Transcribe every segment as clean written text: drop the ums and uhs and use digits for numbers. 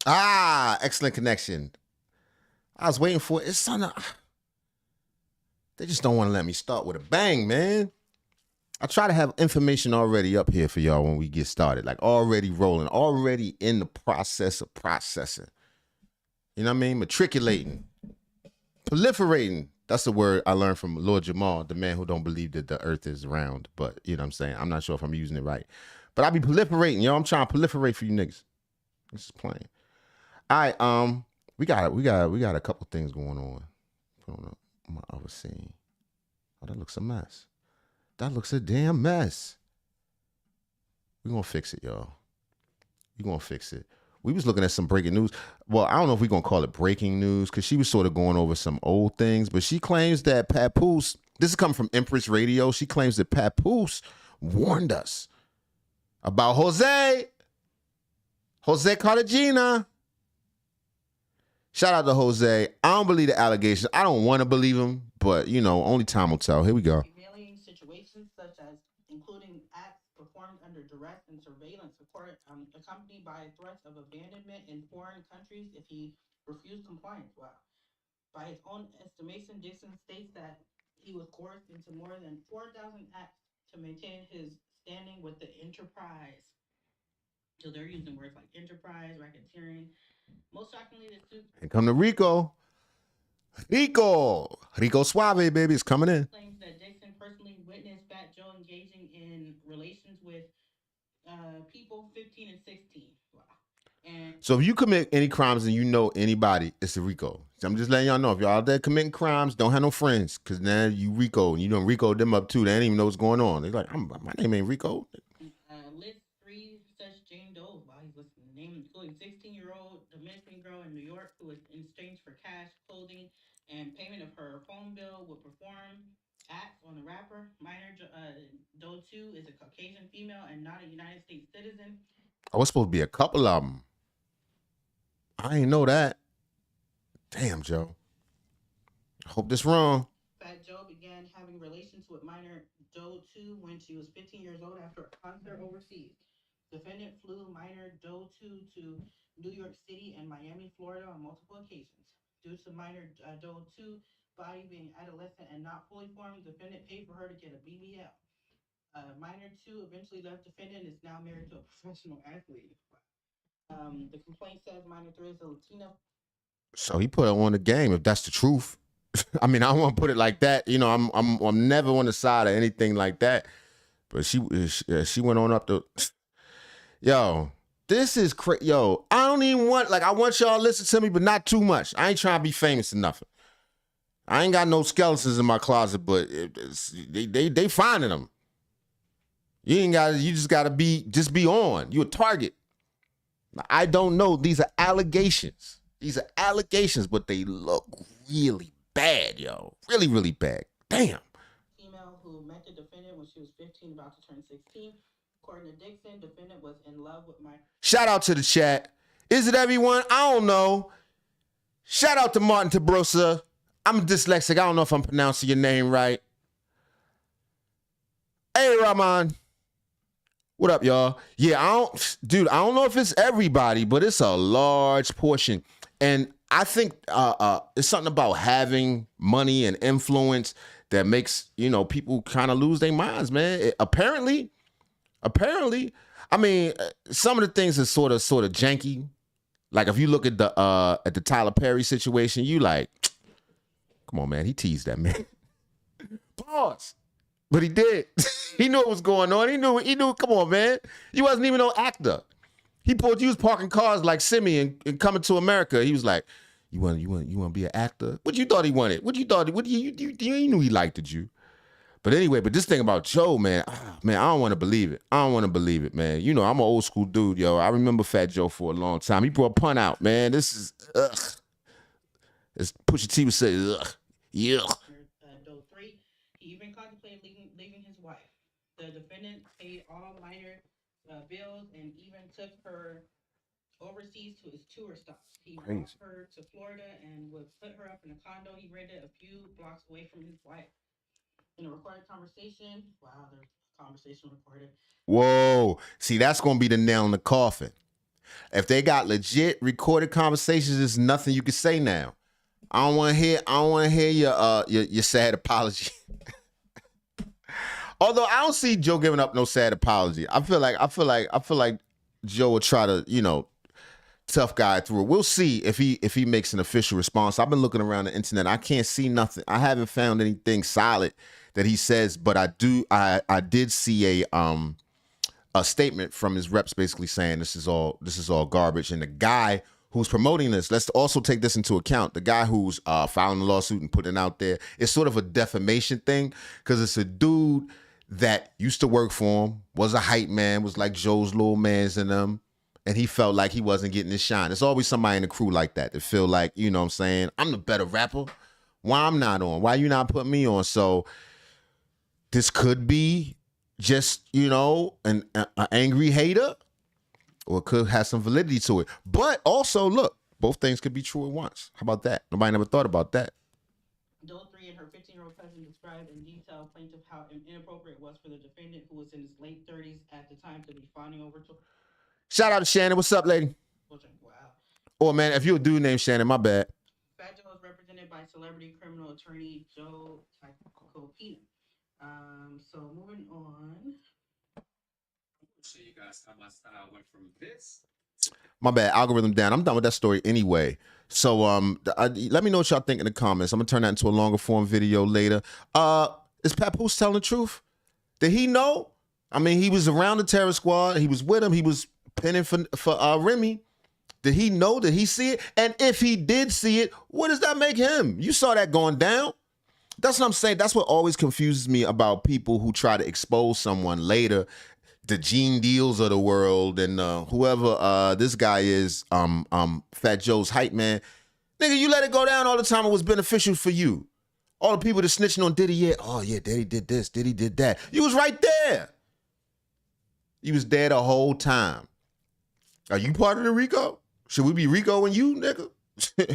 Ah, excellent connection. I was waiting for it. It's on. They just don't want to let me start with a bang, man. I try to have information already up here for y'all when we get started, like already rolling, already in the process of processing. You know what I mean? Matriculating, proliferating. That's the word I learned from Lord Jamal, the man who don't believe that the earth is round. But you know what I'm saying? I'm not sure if I'm using it right. But I be proliferating, yo. I'm trying to proliferate for you niggas. This is playing. All right, we got a couple things going on. Put on my other scene. Oh, that looks a mess. That looks a damn mess. We gonna fix it, y'all. We gonna fix it. We was looking at some breaking news. Well, I don't know if we're gonna call it breaking news because she was sort of going over some old things, but she claims that Papoose, this is coming from Empress Radio. She claims that Papoose warned us about Jose Cartagena. Shout out to Jose. I don't believe the allegations. I don't want to believe him, but you know, only time will tell. Here we go. Humiliating situations such as including acts performed under duress and surveillance, accompanied by threats of abandonment in foreign countries if he refused compliance. Wow. By his own estimation, Dixon states that he was coerced into more than 4,000 acts to maintain his standing with the enterprise. So they're using words like enterprise, racketeering. Most shockingly, the suit And come to Rico. Rico Suave, baby, is coming in. claims that Dixon personally witnessed Fat Joe engaging in relations with people 15 and 16. Wow. And So if you commit any crimes and you know anybody, it's a Rico. So I'm just letting y'all know if y'all out there committing crimes, don't have no friends, cause now you Rico and you don't Rico them up too. They don't even know what's going on. They're like, my name ain't Rico. list three such Jane Doe. Wow, he's listing the name, including 16-year-old Dominican girl in New York who was in exchange for cash, clothing, and payment of her phone bill would perform acts on the rapper. Minor Doe 2 is a Caucasian female and not a United States citizen. I was supposed to be a couple of them. I ain't know that. Damn, Joe. I hope this wrong. Fat Joe began having relations with minor Doe 2 when she was 15 years old after a concert overseas. Defendant flew minor Doe 2 to New York City and Miami, Florida on multiple occasions. Due to minor Doe 2 body being adolescent and not fully formed, defendant paid for her to get a BBL. Minor 2 eventually left defendant and is now married to a professional athlete. The complaint says minor 3 is a Latina. So he put her on the game if that's the truth. I mean, I don't want to put it like that. You know, I'm never on the side of anything like that. But she went on up to, yo, this is crazy. Yo, I don't even want, like, I want y'all to listen to me, but not too much. I ain't trying to be famous or nothing. I ain't got no skeletons in my closet, but they finding them. You just gotta be on. You a target. I don't know. These are allegations. But they look really bad, yo. Really, really bad. Damn. Female who met the defendant when she was 15, about to turn 16. According to Dixon, defendant was in love with my. Shout out to the chat. Is it everyone? I don't know. Shout out to Martin Tabrosa. I'm dyslexic. I don't know if I'm pronouncing your name right. Hey, Rahman. What up, y'all? Yeah, I don't know if it's everybody, but it's a large portion. And I think it's something about having money and influence that makes, you know, people kind of lose their minds, man. Apparently, I mean, some of the things are sort of janky. Like if you look at the Tyler Perry situation, you like, come on, man, he teased that man. Pause. But he did. He knew what was going on. He knew, come on, man. You wasn't even no actor. He was parking cars like Simeon and Coming to America. He was like, you want to be an actor? What you thought he wanted? You knew he liked you. But anyway, this thing about Joe, man, I don't want to believe it. Man. You know, I'm an old school dude, yo. I remember Fat Joe for a long time. He brought Pun out, man. This is, ugh. As Pusha T would say, ugh. Yeah. Doe 3, he even contemplated leaving his wife. The defendant paid all minor bills and even took her overseas to his tour stops. He brought her to Florida and would put her up in a condo he rented a few blocks away from his wife. In a recorded conversation, wow, there's a conversation recorded. Whoa. See, that's going to be the nail in the coffin. If they got legit recorded conversations, there's nothing you can say now. I don't want to hear. I don't want to hear your sad apology. Although I don't see Joe giving up no sad apology. I feel like Joe will try to, tough guy through it. We'll see if he makes an official response. I've been looking around the internet. I can't see nothing. I haven't found anything solid that he says, but I did see a statement from his reps basically saying this is all garbage. And the guy who's promoting this, let's also take this into account. The guy who's filing the lawsuit and putting it out there, it's sort of a defamation thing because it's a dude that used to work for him, was a hype man, was like Joe's Lil Mans and them, and he felt like he wasn't getting his shine. There's always somebody in the crew like that feel like, you know what I'm saying, I'm the better rapper. Why I'm not on? Why you not putting me on? So this could be just, an angry hater, or it could have some validity to it. But also, look, both things could be true at once. How about that? Nobody never thought about that. Doe 3 and her 15-year-old cousin described in detail plaintiff how inappropriate it was for the defendant, who was in his late 30s at the time, to be fawning over to. Shout out to Shannon. What's up, lady? Wow. Oh, man, if you're a dude named Shannon, my bad. Fat Joe is represented by celebrity criminal attorney Joe Tacopina. So moving on. Show you guys how my style went from this. My bad, algorithm down. I'm done with that story anyway. So let me know what y'all think in the comments. I'm gonna turn that into a longer form video later. Is Papoose telling the truth? Did he know? I mean, he was around the terror squad. He was with him. He was pinning for Remy. Did he know? Did he see it? And if he did see it, what does that make him? You saw that going down. That's what I'm saying. That's what always confuses me about people who try to expose someone later. The Gene Deals of the world and whoever this guy is, Fat Joe's hype man. Nigga, you let it go down all the time. It was beneficial for you. All the people that snitching on Diddy, yeah, oh yeah, Diddy did this, Diddy did that. You was right there. You was there the whole time. Are you part of the Rico? Should we be Rico and you, nigga?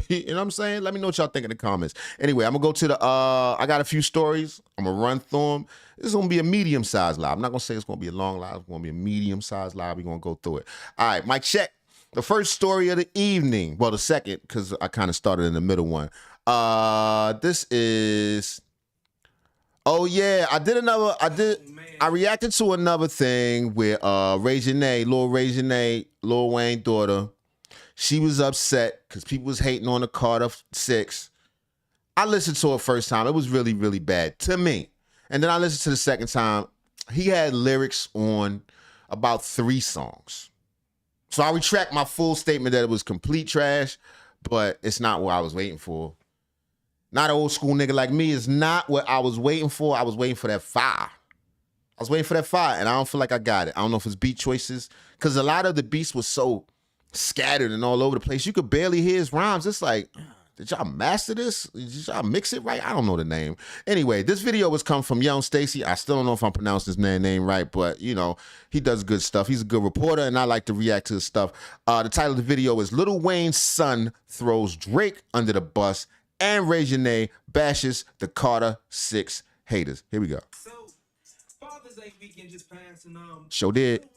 You know what I'm saying? Let me know what y'all think in the comments. Anyway, I'm gonna go to the I got a few stories. I'm gonna run through them. This is gonna be a medium-sized live. I'm not gonna say it's gonna be a long live. It's gonna be a medium-sized live. We're gonna go through it. All right, mic check. The first story of the evening. Well, the second, because I kind of started in the middle one. This is. Oh yeah, I reacted to another thing where Lil Wayne daughter. She was upset because people was hating on the Carter 6. I listened to it first time. It was really, really bad to me. And then I listened to the second time. He had lyrics on about 3 songs. So I retract my full statement that it was complete trash, but it's not what I was waiting for. Not an old school nigga like me is not what I was waiting for. I was waiting for that fire. I was waiting for that fire, and I don't feel like I got it. I don't know if it's beat choices, because a lot of the beats was so scattered and all over the place. You could barely hear his rhymes. It's like, did y'all master this? Did y'all mix it right? I don't know the name. Anyway, this video was come from Young Stacy. I still don't know if I'm pronouncing his name right, but he does good stuff. He's a good reporter, and I like to react to his stuff. The title of the video is Lil Wayne's son throws Drake under the bus, and Ray Janae bashes the Carter 6 haters. Here we go. So, Father's Day weekend just passed, and Sure did.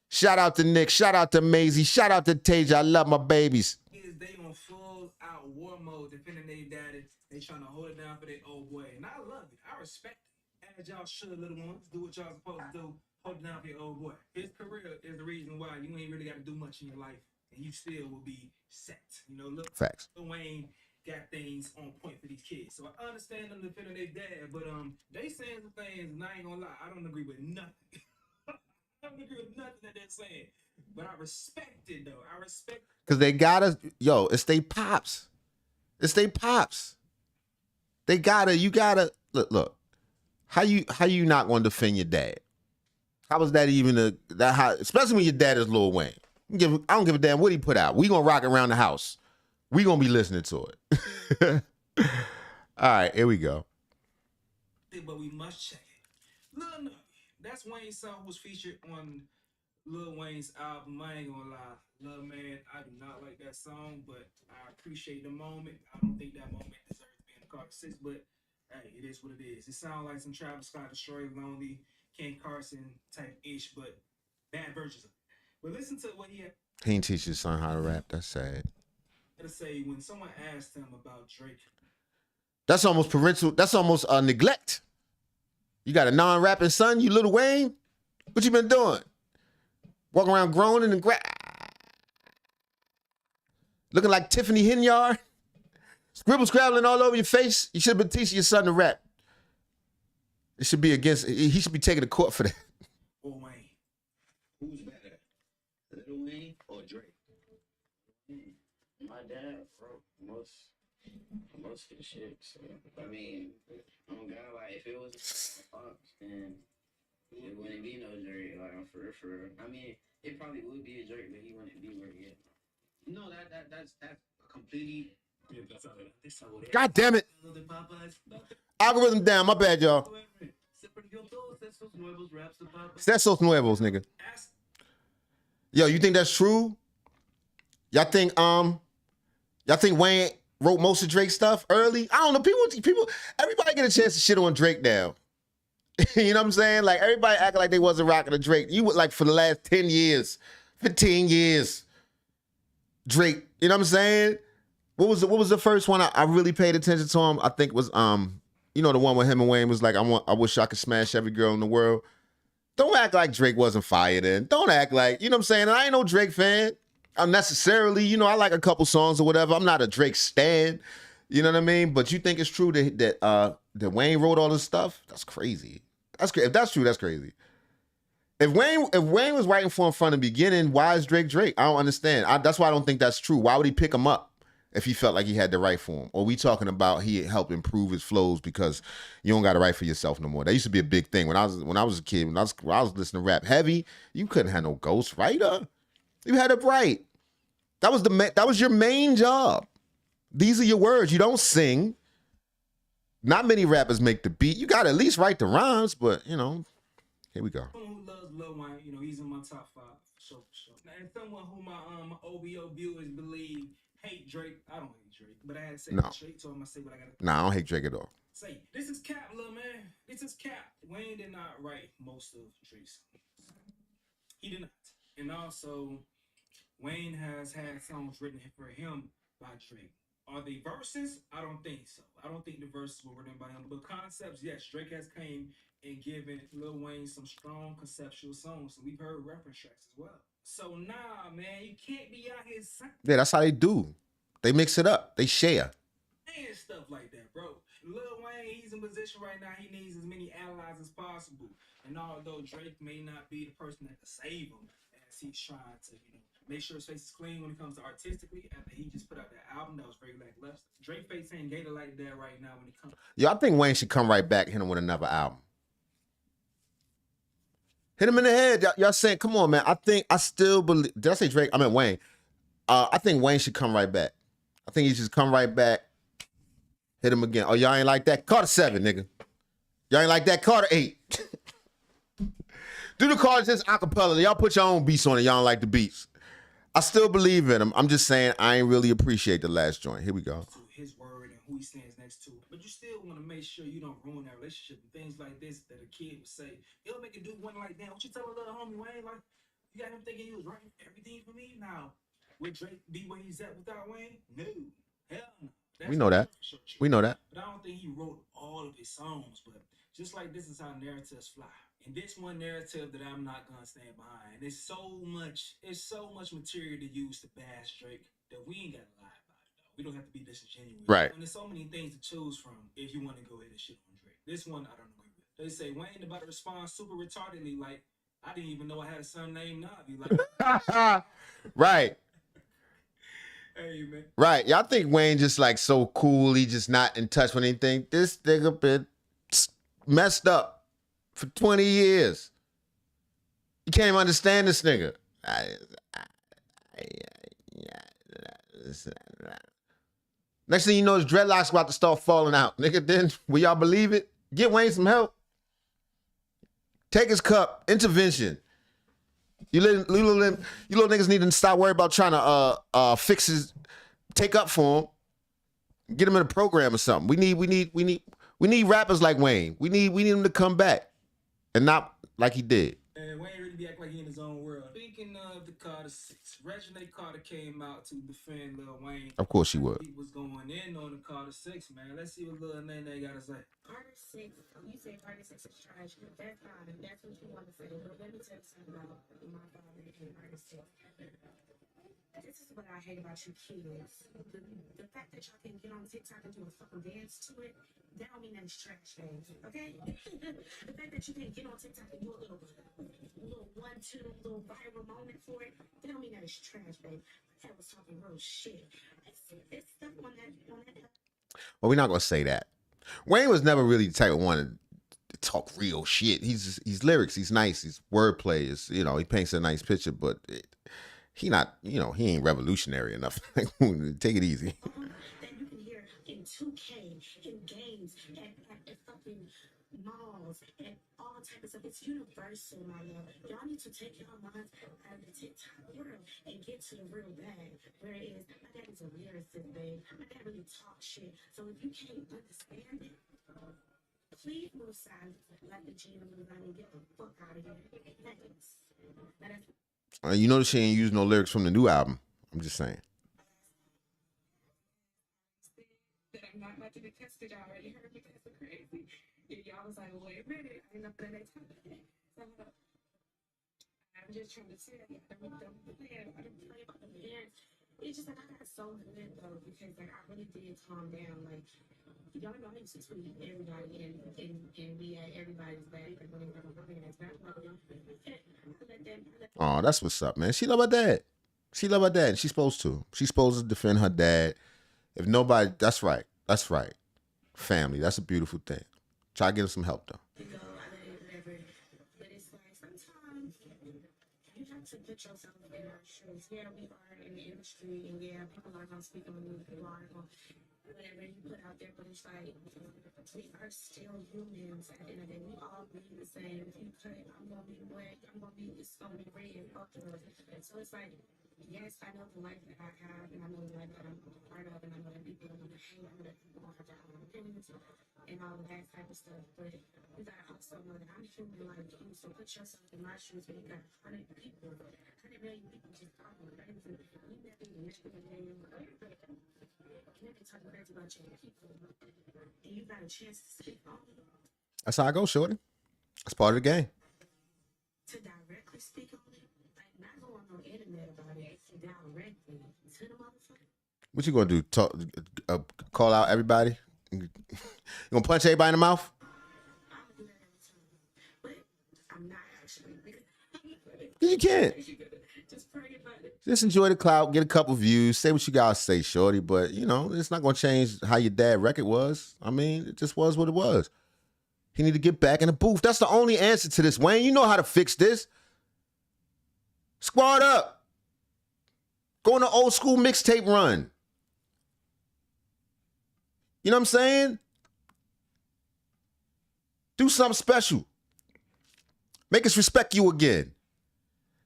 Shout out to Nick. Shout out to Maisie. Shout out to Tasia. I love my babies. They on full out war mode, defending their daddy. They trying to hold it down for their old boy, and I love it. I respect it. As y'all should, little ones, do what y'all supposed to do. Hold it down for your old boy. His career is the reason why you ain't really got to do much in your life, and you still will be set. Look, Facts. Lil Wayne got things on point for these kids, so I understand them defending their dad, but they saying some things, and I ain't gonna lie, I don't agree with nothing. I don't agree with nothing that they're saying, but I respect it though. I respect because they gotta, it's they pops. It's they pops. They gotta, you gotta look. How you not gonna defend your dad? How was that even especially when your dad is Lil Wayne? I don't give a damn what he put out. We gonna rock around the house. We gonna be listening to it. All right, here we go. But we must check it. Lil Nuggy, that's Wayne's son who was featured on Lil Wayne's album. I ain't gonna lie, Lil Man, I do not like that song, but I appreciate the moment. I don't think that moment deserves to be in the Carter 6, but hey, it is what it is. It sounds like some Travis Scott, Destroy Lonely, Ken Carson type ish, but bad versions of it. But listen to what he had He ain't teach his son how to rap. That's sad. to say when someone asked him about Drake. That's almost parental. That's almost neglect. You got a non-rapping son, you Lil Wayne? What you been doing? Walking around groaning and looking like Tiffany Henyard? Scribble scrabbling all over your face? You should have been teaching your son to rap. It should be against, he should be taken to court for that. Or Wayne. Who's better, Lil Wayne or Drake? My dad wrote most of the shit. So I mean, I'm gonna like if it was a Fox, then it wouldn't be no Drake. Like I'm for real. I mean, it probably would be a Drake, but he wouldn't be where he is. No, that's completely. God damn it. Algorithm down, my bad, y'all. Sesos nuevos, nigga. Yo, you think that's true? Y'all think Wayne wrote most of Drake's stuff early? I don't know. People, everybody get a chance to shit on Drake now. You know what I'm saying? Like everybody acting like they wasn't rocking to Drake. You would like for the last 10 years, 15 years. Drake, you know what I'm saying? What was the first one I really paid attention to him? I think it was you know, the one where him and Wayne was like, I wish I could smash every girl in the world. Don't act like Drake wasn't fired in. Don't act like, you know what I'm saying? And I ain't no Drake fan. Unnecessarily, you know, I like a couple songs or whatever. I'm not a Drake stan. You know what I mean? But you think it's true that Wayne wrote all this stuff? That's crazy. That's crazy. If that's true, that's crazy. If Wayne was writing for him from the beginning, why is Drake Drake? I don't understand. That's why I don't think that's true. Why would he pick him up if he felt like he had to write for him? Or we talking about he helped improve his flows because you don't got to write for yourself no more? That used to be a big thing when I was a kid. When I was listening to rap heavy, you couldn't have no ghostwriter. You had to write. That was your main job. These are your words. You don't sing. Not many rappers make the beat. You got to at least write the rhymes, but you know, here we go. Someone who loves Lil Wayne, you know, he's in my top 5 for sure. And someone who my OBO viewers believe hate Drake. I don't hate Drake, but I had to say Drake, so I'm gonna say what I gotta. Nah, I don't hate Drake at all. Say this is cap, little man. This is cap. Wayne did not write most of Drake's songs. He did not, and also Wayne has had songs written for him by Drake. Are they verses? I don't think so. I don't think the verses were written by him. But concepts, yes, Drake has came and given Lil Wayne some strong conceptual songs. So we've heard reference tracks as well. So nah, man, you can't be out here saying Yeah, that's how they do. They mix it up. They share. stuff like that, bro. Lil Wayne, he's in position right now. He needs as many allies as possible. And although Drake may not be the person that can save him, as he's trying to, you know, make sure his face is clean when it comes to artistically. After he just put out that album that was very lackluster. Drake face ain't gator like that right now when it comes. Yo, I think Wayne should come right back, hit him with another album. Hit him in the head. Y'all saying, come on, man. I still believe. Did I say Drake? I meant Wayne. I think Wayne should come right back. I think he should come right back. Hit him again. Oh, y'all ain't like that? Carter 7, nigga. Y'all ain't like that? Carter 8. Do the Carter just acapella. Y'all put your own beats on it. Y'all don't like the beats. I still believe in him. I'm just saying I ain't really appreciate the last joint. Here we go. His word and who he stands next to. But you still want to make sure you don't ruin that relationship and things like this that a kid would say. It'll make a dude one like that. What you tell a little homie Wayne? Like, you got him thinking he was writing everything for me? Now, would Drake be where he's at without Wayne? No. Hell no. We know that. We know that. But I don't think he wrote all of his songs. But just like this is how narratives fly. And this one narrative that I'm not gonna stand behind. It's so much material to use to bash Drake that we ain't gotta lie about it though. We don't have to be disingenuous. Right. And there's so many things to choose from if you want to go ahead and shit on Drake. This one I don't agree with. They say Wayne about to respond super retardedly, like I didn't even know I had a son named Navi. Like right. Hey man. Right. Y'all think Wayne just like so cool, he just not in touch with anything. This nigga been messed up for 20 years. You can't even understand this nigga. Next thing you know, his dreadlocks about to start falling out. Nigga, then will y'all believe it? Get Wayne some help. Take his cup. Intervention. You little niggas need to stop worrying about trying to fix his, take up for him. Get him in a program or something. We need rappers like Wayne. We need him to come back. And not like he did. And Wayne really be acting like he in his own world. Speaking of the Carter 6, Regina Carter came out to defend Lil Wayne. Of course she would. He was going in on the Carter 6, man. Let's see what Lil Nene got to say. Carter 6, you say Carter 6 is trash. That's fine. That's what you want to say. But let me tell you something about my father and Carter 6. This is what I hate about you kids. The fact that y'all can get on TikTok and do a fucking dance to it, that don't mean that it's trash, babe. Okay? The fact that you can get on TikTok and do a little 1-2 little viral moment for it, that don't mean that it's trash, babe. That was talking real shit. It's stuff on that. Well, we're not gonna say that. Wayne was never really the type of one to talk real shit. He's lyrics. He's nice. He's wordplay. He paints a nice picture, but he not, he ain't revolutionary enough. Take it easy. That you can hear in 2K, in games, at fucking malls, and all type of stuff. It's universal, my love. Y'all need to take your minds out of the TikTok world and get to the real bag. Where it is, my dad is a lyricist, babe. My dad really talks shit. So if you can't understand it, please move silent like the GM move on and get the fuck out of here. Thanks. Now that's You notice she ain't using no lyrics from the new album. I'm just saying. that I'm not about to be tested. I already heard me tested crazy. And y'all was like, wait a minute, I ain't up there next time. So I'm just trying to tell you, I don't play about the parents. It's just like I got so good though, because like I really did calm down. Like y'all know I used to tweet everybody and be at everybody's back and whatever. Oh, that's what's up, man. She love her dad. She love her dad. And she's supposed to. She's supposed to defend her dad. If nobody, that's right. That's right. Family. That's a beautiful thing. Try to get her some help though. But it's like sometimes you have to put yourself in our shoes. Yeah, we are in the industry, and yeah, people are gonna speak on you, people are gonna whatever you put out there, but it's like we are still humans at the end of the day. We all bleed the same. If you put I'm gonna be black, it's gonna be red, both of us. So it's like, yes, I know the life that I have, and I know the life that I'm a part of, and I know that people are gonna hate, I know that people have their own opinions and all of that type of stuff. But you gotta also know that I'm human like you. So put yourself in my shoes when you got 100 people, 100 million people just talking crazy. You never even talking crazy about your people, and you got a chance to speak on it. That's how I go, shorty. That's part of the game. To directly speak on it, like not go on no internet about it, directly to the motherfucker. What you gonna do? Talk, call out everybody? You gonna punch everybody in the mouth? I'm gonna do that every time, but I'm not actually. You can't. Just pray about it. Just enjoy the clout, get a couple views, say what you gotta say, shorty. But it's not gonna change how your dad record was. I mean, it just was what it was. He need to get back in the booth. That's the only answer to this, Wayne. You know how to fix this. Squad up. Go on an old school mixtape run. You know what I'm saying? Do something special. Make us respect you again.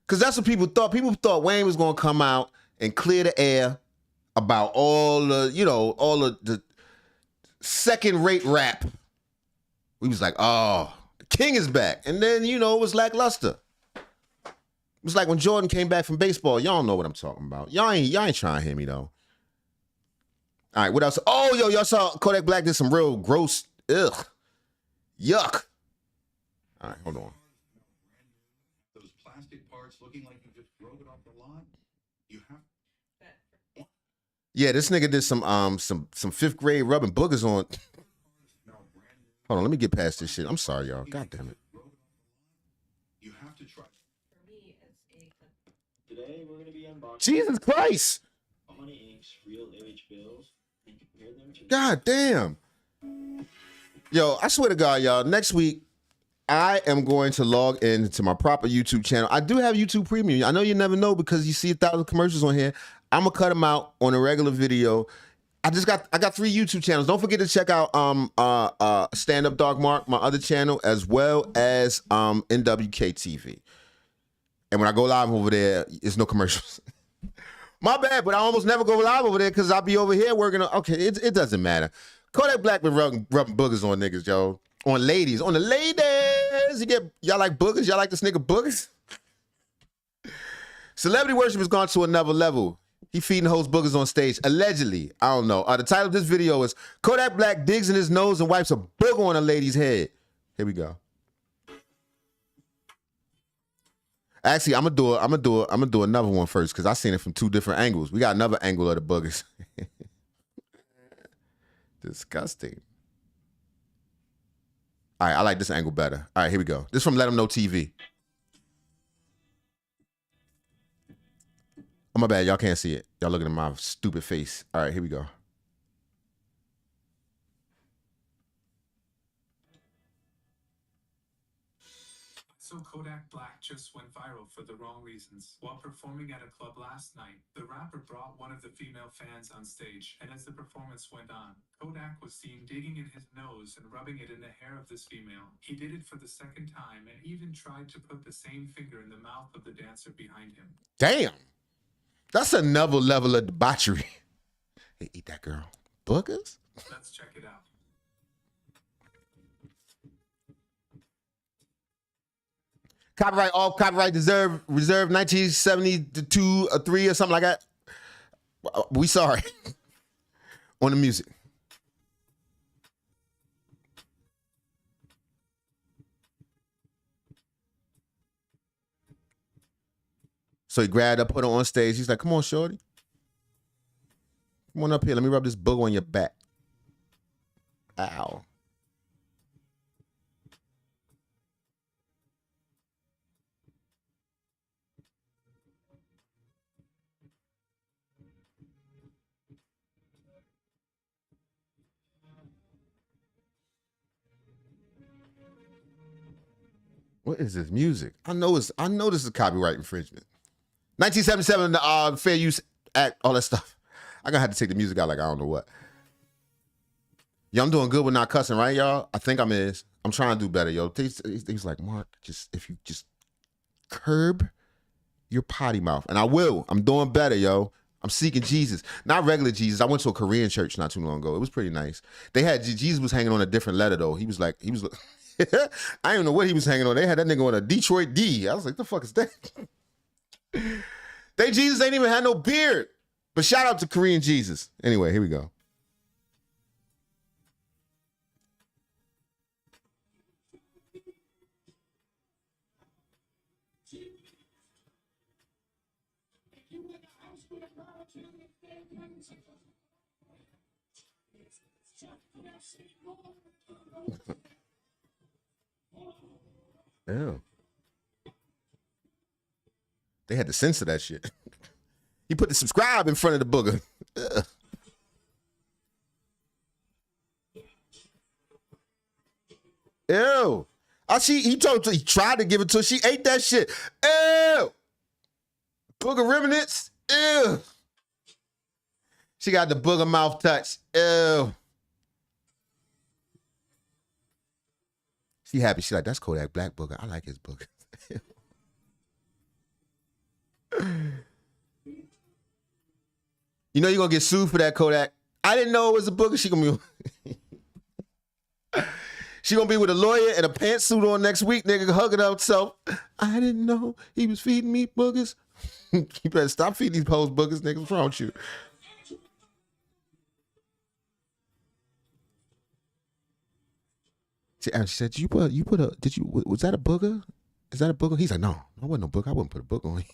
Because that's what people thought. People thought Wayne was going to come out and clear the air about all the second-rate rap. We was like, oh, the king is back. And then, it was lackluster. It was like when Jordan came back from baseball. Y'all know what I'm talking about. Y'all ain't trying to hear me, though. All right, what else? Oh, y'all saw Kodak Black did some real gross, yuck. All right, hold on. Those plastic parts looking like you just drove it off the lot. You have. Yeah, this nigga did some fifth grade rubbing boogers on. Hold on, let me get past this shit. I'm sorry, y'all. God damn it. You have to try. For me, it's Today we're gonna be unboxing Jesus Christ. Money Inc.'s real image bills and compare them to. God damn. Yo, I swear to God, y'all, next week, I am going to log into my proper YouTube channel. I do have YouTube Premium. I know you never know because you see 1,000 commercials on here. I'm going to cut them out on a regular video. I got 3 YouTube channels. Don't forget to check out Stand Up Dog Mark, my other channel, as well as NWK TV. And when I go live over there, it's no commercials. My bad, but I almost never go live over there because I'll be over here working on. Okay, it doesn't matter. Kodak Black been rubbing boogers on niggas, yo. On ladies. On the ladies. Y'all like boogers? Y'all like this nigga boogers? Celebrity worship has gone to another level. He feeding hoes boogers on stage. Allegedly. I don't know. The title of this video is Kodak Black digs in his nose and wipes a booger on a lady's head. Here we go. Actually, I'm gonna do another one first because I seen it from two different angles. We got another angle of the boogers. Disgusting. All right, I like this angle better. All right, here we go. This from Let 'Em Know TV. Oh, my bad. Y'all can't see it. Y'all looking at my stupid face. All right, here we go. So Kodak Black just went viral for the wrong reasons. While performing at a club last night, the rapper brought one of the female fans on stage, and as the performance went on, Kodak was seen digging in his nose and rubbing it in the hair of this female. He did it for the second time and even tried to put the same finger in the mouth of the dancer behind him. Damn. That's another level of debauchery. Hey, eat that girl. Boogers? Let's check it out. Copyright, all copyright reserved 1972 or 3 or something like that. We sorry. On the music. So he grabbed her, put her on stage. He's like, come on, shorty. Come on up here. Let me rub this booger on your back. Ow. What is this music? I know this is copyright infringement. 1977, Fair Use Act, all that stuff. I'm gonna have to take the music out like I don't know what. Yo, I'm doing good with not cussing, right, y'all? I think I'm trying to do better, yo. He's like, Mark, if you just curb your potty mouth. And I will. I'm doing better, yo. I'm seeking Jesus. Not regular Jesus. I went to a Korean church not too long ago. It was pretty nice. They had, Jesus was hanging on a different letter, though. He was I don't know what he was hanging on. They had that nigga on a Detroit D. I was like, the fuck is that? They Jesus ain't even had no beard. But shout out to Korean Jesus. Anyway, here we go. Ew. They had to censor that shit. He put the subscribe in front of the booger. Ugh. Ew. He tried to give it to her. She ate that shit. Ew. Booger remnants. Ew. She got the booger mouth touch. Ew. She happy. She like, that's Kodak Black booger. I like his booger. You know you're gonna get sued for that, Kodak. I didn't know it was a booger. She gonna be with a lawyer and a pantsuit on next week, nigga, hugging herself. I didn't know he was feeding me boogers. You better stop feeding these hoes boogers, nigga. What's wrong with you? She said, was that a booger? Is that a booger? He's like, no, I wasn't no booger. I wouldn't put a booger on you.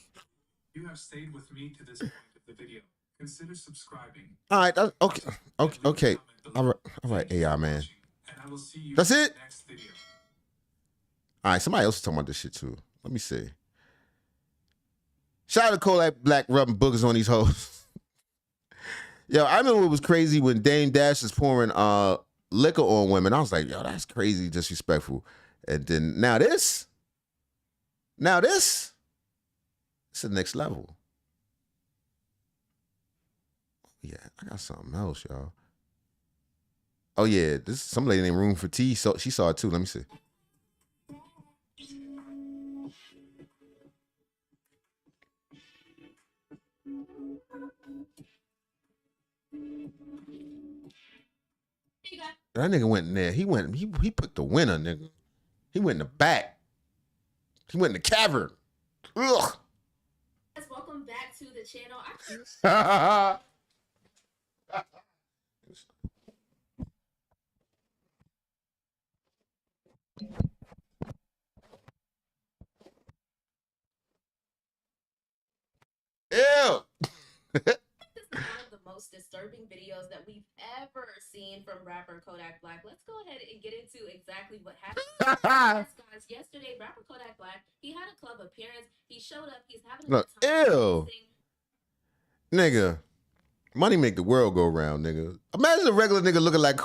You have stayed with me to this point of the video. Consider subscribing. All right, okay. All right, AI man. And I will see you That's in it? the next video. All right, somebody else is talking about this shit too. Let me see. Shout out to Kodak Black rubbing boogers on these hoes. Yo, I remember it was crazy when Dame Dash was pouring liquor on women. I was like, yo, that's crazy disrespectful. And then now this, it's the next level. Yeah, I got something else, y'all. Oh yeah, this some lady named Room for Tea. So she saw it too. Let me see. That nigga went in there. He put the winner, nigga. He went in the back. He went in the cavern. Ugh. Welcome back to the channel. Ew. This is one of the most disturbing videos that we've ever seen from rapper Kodak Black. Let's go ahead and get into exactly what happened. Yes, guys, yesterday, rapper Kodak Black, he had a club appearance. He showed up. He's having a Look, good time. ew. Nigga. Money make the world go round, nigga. Imagine a regular nigga looking like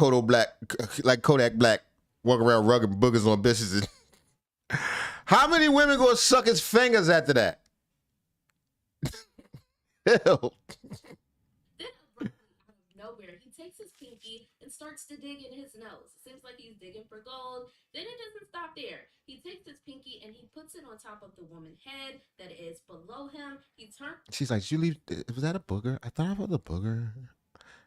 Kodak Black, walking around rugging boogers on bitches. And how many women gonna suck his fingers after that? Ew. Then abruptly, out of nowhere, he takes his pinky and starts to dig in his nose. Seems like he's digging for gold. Then it doesn't stop there. He takes his pinky and he puts it on top of the woman's head that is below him. He turns. She's like, Julie, was that a booger? I thought it was a booger.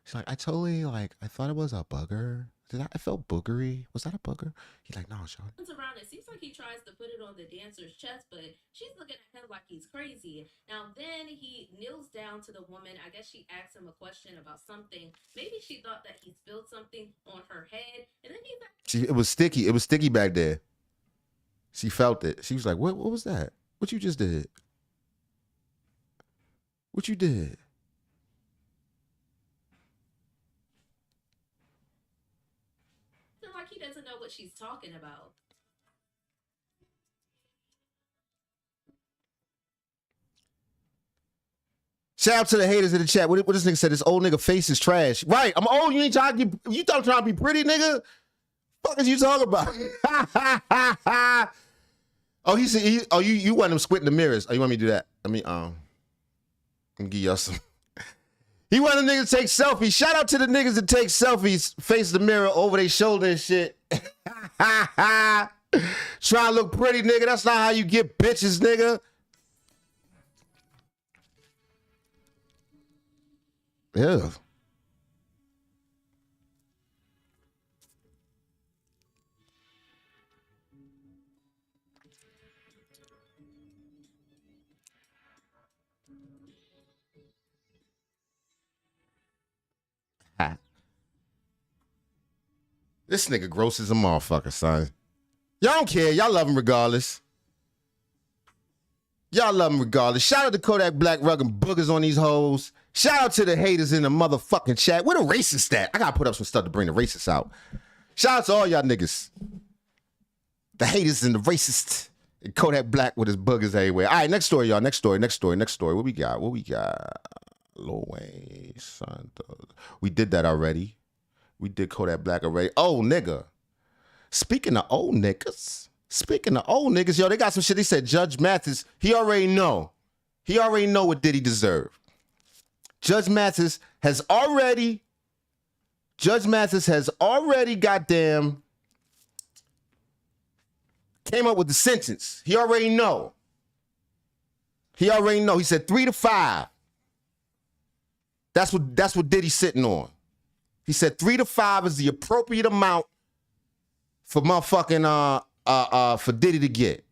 She's like, I thought it was a booger. I felt boogery. Was that a booger? He's like, no, Sean. Around. It seems like he tries to put it on the dancer's chest, but she's looking at him like he's crazy. Now then he kneels down to the woman. I guess she asked him a question about something. Maybe she thought that he spilled something on her head, and then he's like, It was sticky. It was sticky back there. She felt it. She was like, what was that? What you just did? What you did? like he doesn't know what she's talking about. Shout out to the haters in the chat. What this nigga said? This old nigga face is trash. Right, I'm old. You ain't trying to get, you thought I'm trying to be pretty, nigga? Fuck is you talking about? Oh, he said. You want him squinting the mirrors? Oh, you want me to do that? Let me give y'all some. He want a nigga to take selfies. Shout out to the niggas that take selfies, face the mirror over their shoulder and shit. Try to look pretty, nigga. That's not how you get bitches, nigga. Yeah. This nigga gross as a motherfucker, son. Y'all don't care. Y'all love him regardless. Y'all love him regardless. Shout out to Kodak Black rugging boogers on these hoes. Shout out to the haters in the motherfucking chat. Where the racist at? I gotta put up some stuff to bring the racists out. Shout out to all y'all niggas. The haters and the racists. And Kodak Black with his boogers everywhere. All right, next story, y'all. Next story. What we got? Lil Wayne, son. We did that already. We did Kodak Black already. Oh, nigga. Speaking of old niggas, yo, they got some shit. They said Judge Matthysse, he already know. He already know what did he deserve. Judge Matthysse has already goddamn came up with the sentence. He already know. He said 3 to 5. That's what Diddy's sitting on. He said 3 to 5 is the appropriate amount for motherfucking for Diddy to get.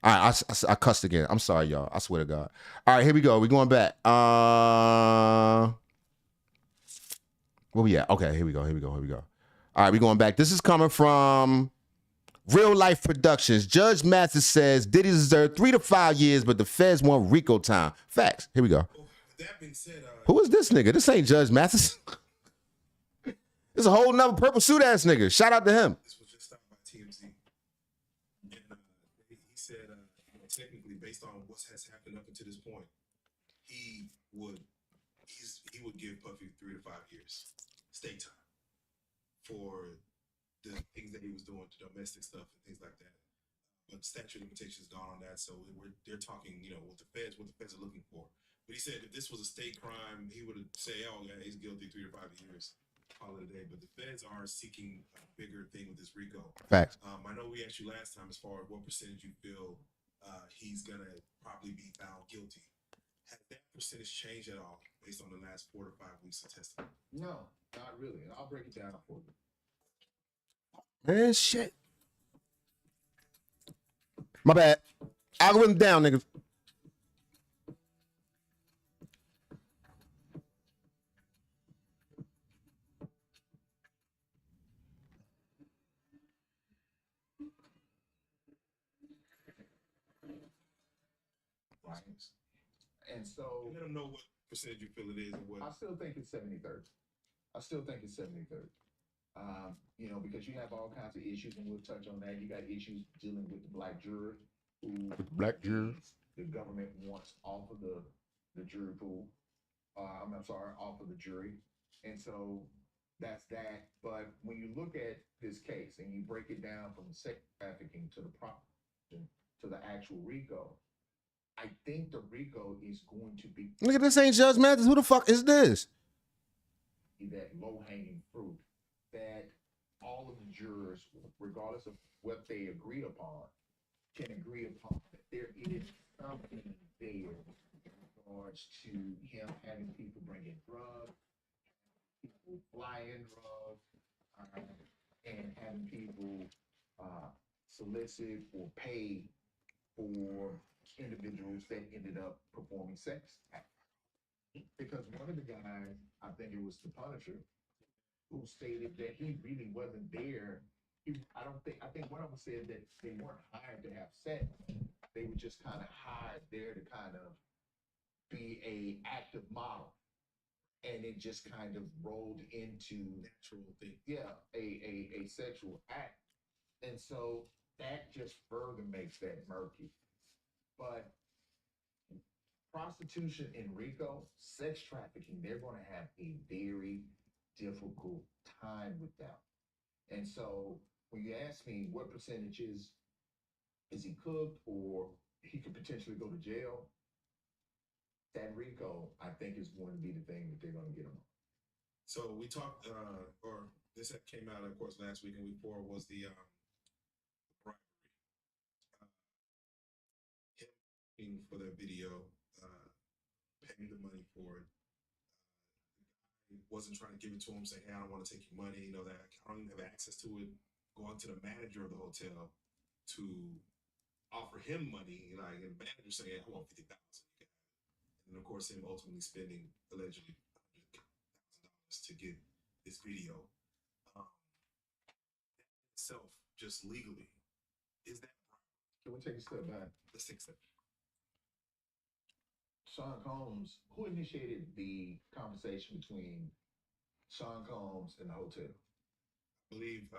All right, I cussed again. I'm sorry, y'all. I swear to God. All right, here we go. We going back. Where we at? Okay, here we go. All right, we going back. This is coming from Real Life Productions. Judge Matthysse says Diddy deserved 3 to 5 years, but the feds want RICO time. Facts. Here we go. That being said, who is this nigga? This ain't Judge Matthysse. This is a whole nother purple suit ass nigga. Shout out to him. This was just stopped by TMZ. And he said, technically, based on what has happened up until this point, he would give Puffy 3 to 5 years stay time for the things that he was doing, the domestic stuff and things like that. But statute of limitations gone on that, so they're talking, what the feds are looking for. But he said if this was a state crime, he would say, oh yeah, he's guilty 3 to 5 years. Call it a day. But the feds are seeking a bigger thing with this RICO. Facts. I know we asked you last time as far as what percentage you feel he's gonna probably be found guilty. Has that percentage changed at all based on the last 4 to 5 weeks of testimony? No, not really. And I'll break it down for you. Man, shit. My bad. Algorithm down, niggas. right? And so Let them know what percentage you feel it is and what. I still think it's 70-30. I still think it's 70-30. You know, because you have all kinds of issues, and we'll touch on that. You got issues dealing with the black juror who the government wants off of the jury pool. I'm sorry, off of the jury. And so that's that. But when you look at this case and you break it down from the sex trafficking to the to the actual RICO, I think the RICO is going to be. Look at this, ain't Judge Mathis. Who the fuck is this? That low-hanging fruit that all of the jurors, regardless of what they agree upon, can agree upon that there is something there in regards to him having people bring in drugs, people fly in drugs, and having people solicit or pay for individuals that ended up performing sex acts. Because one of the guys, I think it was the Punisher, who stated that he really wasn't there. I think one of them said that they weren't hired to have sex. They were just kind of hired there to kind of be a active model. And it just kind of rolled into Natural thing. yeah, a sexual act. And so that just further makes that murky. But prostitution in RICO, sex trafficking, they're going to have a very difficult time with that. And so when you ask me what percentage is he cooked or he could potentially go to jail, that RICO, I think, is going to be the thing that they're going to get him on. So we talked, or this came out, of course, last week and week before was the bribery. Him for the video, paying the money for it. He wasn't trying to give it to him, saying, hey, I don't want to take your money, you know, that I don't even have access to it. Going to the manager of the hotel to offer him money, like, and the manager saying, I want $50,000. And of course, him ultimately spending allegedly $100,000 to get this video. Itself, just legally, is that right? Can we take a step back? Let's take a step. Sean Combs, who initiated the conversation between Sean Combs and the hotel? I believe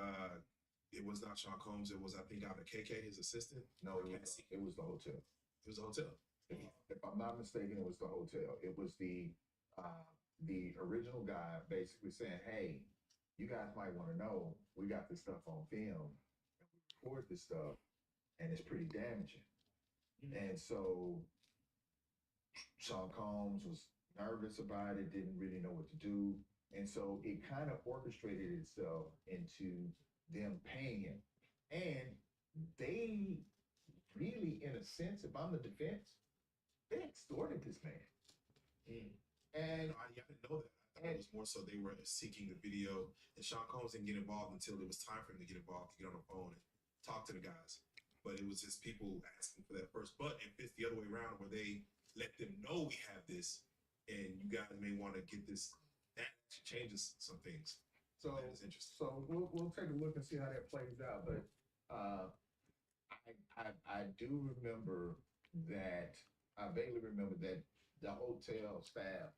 it was not Sean Combs. It was, I think, either KK, his assistant. No, it was the hotel. It was the hotel. If I'm not mistaken, it was the hotel. It was the original guy basically saying, hey, you guys might want to know, we got this stuff on film, and we record this stuff, and it's pretty damaging. And so Sean Combs was nervous about it, didn't really know what to do. And so it kind of orchestrated itself into them paying him. And they really, in a sense, if I'm the defense, they extorted this man. And I didn't know that. I thought it was more so they were seeking the video, and Sean Combs didn't get involved until it was time for him to get involved, to get on the phone and talk to the guys. But it was just people asking for that first. But if it's the other way around, where they let them know we have this, and you guys may want to get this, that changes some things. so that is interesting. So we'll take a look and see how that plays out. But I do remember that, I vaguely remember that the hotel staff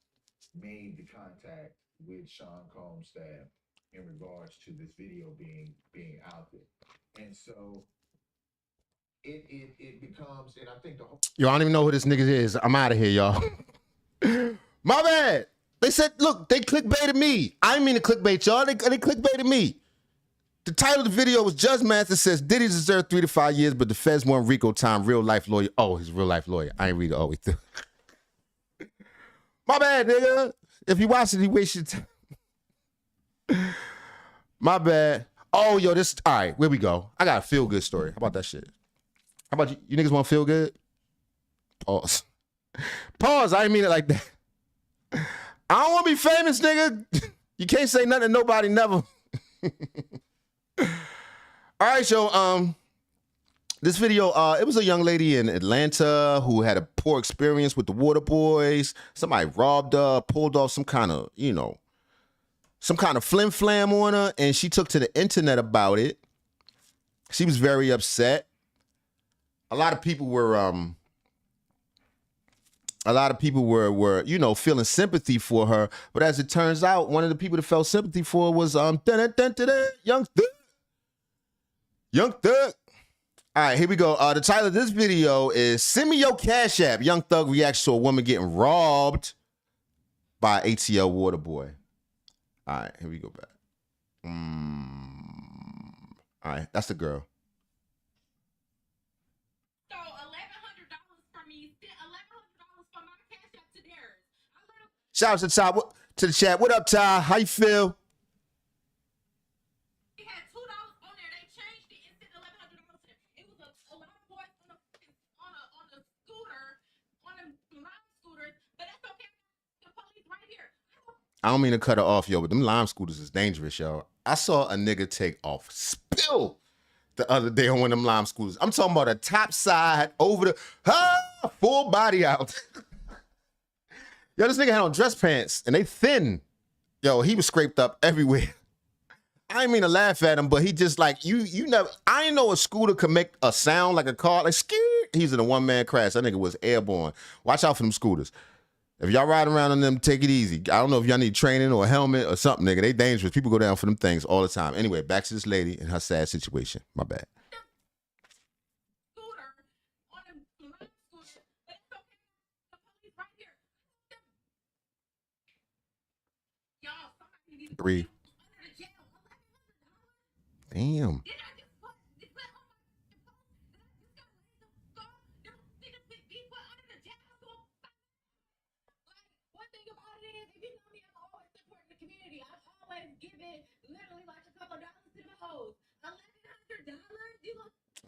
made the contact with Sean Combs' staff in regards to this video being out there. And so it becomes, and I think the whole. Yo, I don't even know who this nigga is. I'm out of here, y'all. My bad. They said, look, they clickbaited me. I didn't mean to clickbait y'all. They clickbaited me. The title of the video was Judge Matthysse says Diddy deserved 3 to 5 years, but the feds want RICO time. Real life lawyer. Oh, he's a real life lawyer. I ain't read it all the way through. My bad, nigga. If you watch it, he wasted time. My bad. Oh, yo, this. All right, where we go? I got a feel good story. How about that shit? How about you? You niggas want to feel good? Pause. Pause. I didn't mean it like that. I don't want to be famous, nigga. You can't say nothing to nobody, never. All right, so this video, it was a young lady in Atlanta who had a poor experience with the water boys. Somebody robbed her, pulled off some kind of, you know, some kind of flim flam on her, and she took to the internet about it. She was very upset. A lot of people were a lot of people were you know feeling sympathy for her, but as it turns out, one of the people that felt sympathy for was Young Thug. Young Thug. All right, here we go. The title of this video is "Send Me Your Cash App." Young Thug reacts to a woman getting robbed by ATL Waterboy. All right, here we go back. All right, that's the girl. So $1,100 from me, $1,100 for my cash app to theirs. Shout out to the chat. What up, Ty? How you feel? They had $2 on there. They changed it and sent $1,100 to them. It was a lot of boys on a scooter, on a lime scooter, but that's okay. The police right here. I don't mean to cut her off, yo, but them lime scooters is dangerous, yo. I saw a nigga take off spill the other day on one of them lime scooters. I'm talking about the top side over the full body out. Yo, this nigga had on dress pants and they thin. Yo, he was scraped up everywhere. I didn't mean to laugh at him, but he just like you never. I didn't know a scooter could make a sound like a car, like skeet. He's in a one-man crash. That nigga was airborne. Watch out for them scooters. If y'all riding around on them, take it easy. I don't know if y'all need training or a helmet or something, nigga. They dangerous. People go down for them things all the time. Anyway, back to this lady and her sad situation. My bad. Three. Damn.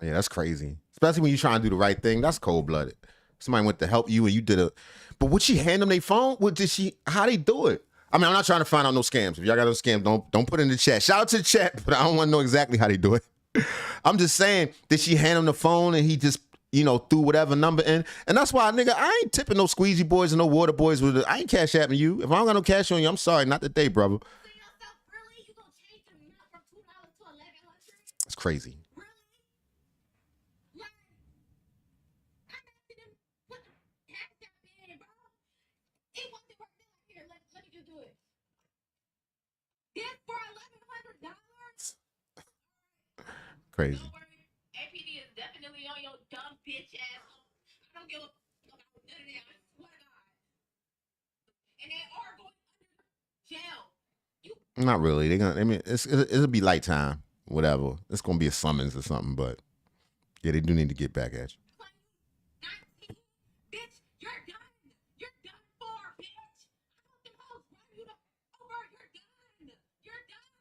Yeah, that's crazy. Especially when you're trying to do the right thing. That's cold-blooded. Somebody went to help you and you did a... But would she hand them their phone? What did she... How they do it? I mean, I'm not trying to find out no scams. If y'all got no scams, don't put it in the chat. Shout out to the chat, but I don't want to know exactly how they do it. I'm just saying, did she hand him the phone and he just, you know, threw whatever number in? And that's why, nigga, I ain't tipping no squeezy boys and no water boys with it. I ain't cash apping you. If I don't got no cash on you, I'm sorry. Not today, brother. It's crazy. Crazy. APD is definitely on your dumb bitch ass. I don't give a fuck about none of that. I swear to God. And they are going under jail. Not really. They're gonna. I mean, it'll be light time. Whatever. It's gonna be a summons or something. But yeah, they do need to get back at you. Bitch, you're done. You're done for, bitch. I want them hoes run you over. You're done. You're done.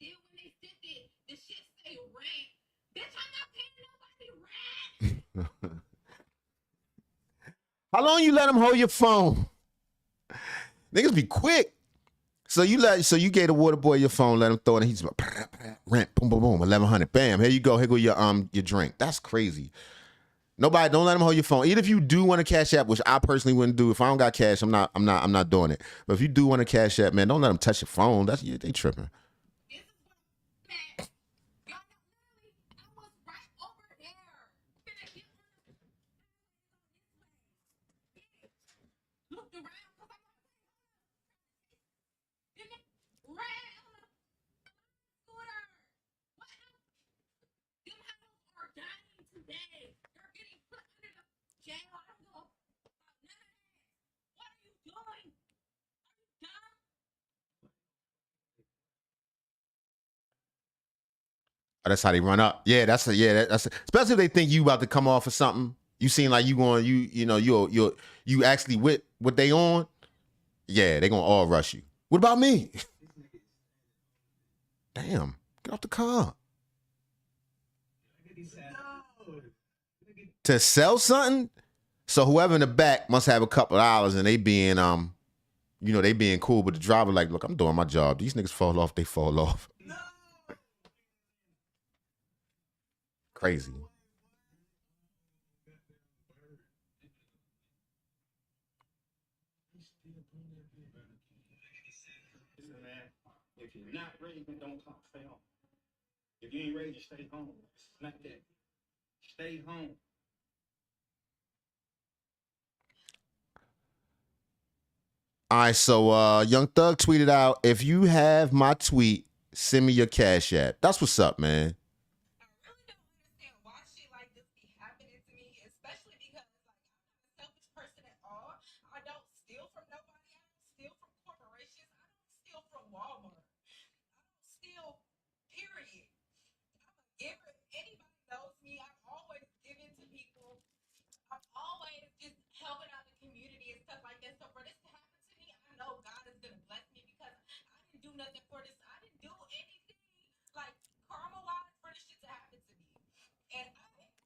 Then when they sent it, the shit say rent. Bitch, I'm not paying nobody rent. How long you let them hold your phone? Niggas be quick. So you gave the water boy your phone, let him throw it, and he's like, rent, boom, boom, boom, 1,100, bam, here you go your drink. That's crazy. Nobody, don't let them hold your phone. Even if you do want to cash app, which I personally wouldn't do. If I don't got cash, I'm not doing it. But if you do want to cash app, man, don't let them touch your phone. They tripping. Oh, that's how they run up. Yeah, that's especially if they think you about to come off of something. You seem like you actually with what they on. Yeah, they gonna all rush you. What about me? Damn, get off the car. To sell something? So whoever in the back must have a couple of dollars and they being they being cool, but the driver like, look, I'm doing my job. These niggas fall off, they fall off. Crazy. If you're not ready, then don't come. Stay home. If you ain't ready, just stay home. It's not that. Stay home. All right, so Young Thug tweeted out, if you have my tweet, send me your Cash App. That's what's up, man. I really don't understand why shit like this be happening to me, especially because like I'm not a selfish person at all. I don't steal from nobody. I don't steal from corporations. I don't steal from Walmart. I don't steal, period. I'm a giver. Anybody knows me. I've always given to people. I'm always just helping out the community and stuff like that. So for this to happen to me, I know God is gonna bless me because I didn't do nothing for this. I didn't do anything like karma wise for this shit to happen to me. And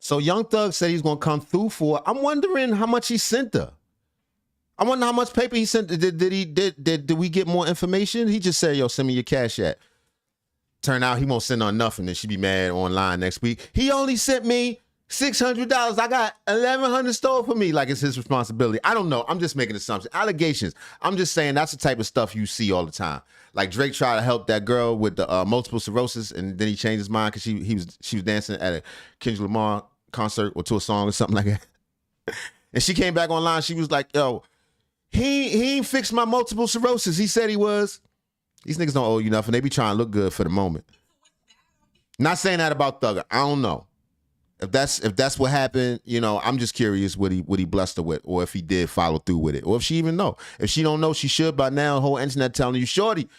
So Young Thug said he's gonna come through for her. I'm wondering how much he sent her. I wonder how much paper he sent. Did we get more information? He just said, yo, send me your Cash App. Turn out he won't send her nothing and she be mad online next week. He only sent me $600. I got $1,100 stolen for me. Like it's his responsibility. I don't know. I'm just making assumptions. Allegations. I'm just saying that's the type of stuff you see all the time. Like Drake tried to help that girl with the multiple sclerosis and then he changed his mind because she was dancing at a Kendrick Lamar concert or to a song or something like that. And she came back online. She was like, yo, he ain't fixed my multiple sclerosis. He said he was. These niggas don't owe you nothing. They be trying to look good for the moment. Not saying that about Thugger. I don't know. If that's what happened, you know, I'm just curious what he blessed her with, or if he did follow through with it, or if she even know. If she don't know, she should by now. The whole internet telling you, shorty,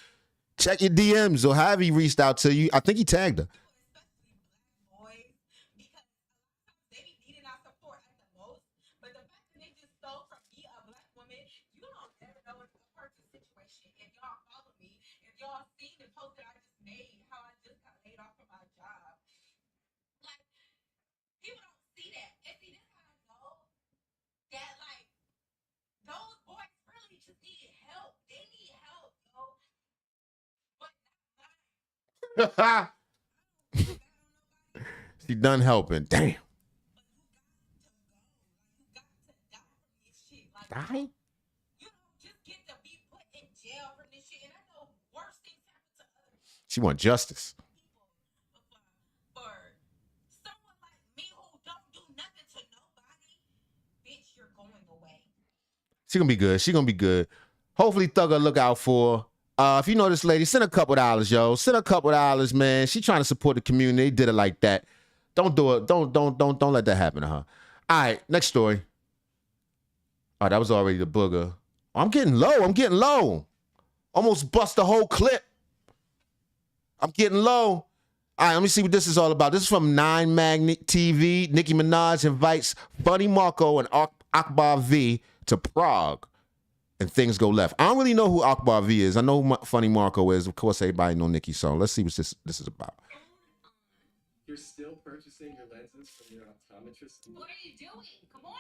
check your DMs or however he reached out to you. I think he tagged her. She done helping. Damn. Die? She want justice. She gonna be good. She gonna be good. Hopefully Thugger look out for her. If you know this lady, send a couple dollars, yo. Send a couple dollars, man. She trying to support the community. They did it like that. Don't do it. Don't let that happen to her. All right, next story. Oh, that was already the booger. Oh, I'm getting low. Almost bust the whole clip. I'm getting low. All right, let me see what this is all about. This is from 9 Mag TV. Nicki Minaj invites Funny Marco and Akbar V to Prague. And things go left. I don't really know who Akbar V is. I know who Funny Marco is. Of course, everybody know Nicki, so let's see what this is about. You're still purchasing your lenses from your optometrist? what are you doing? Come on.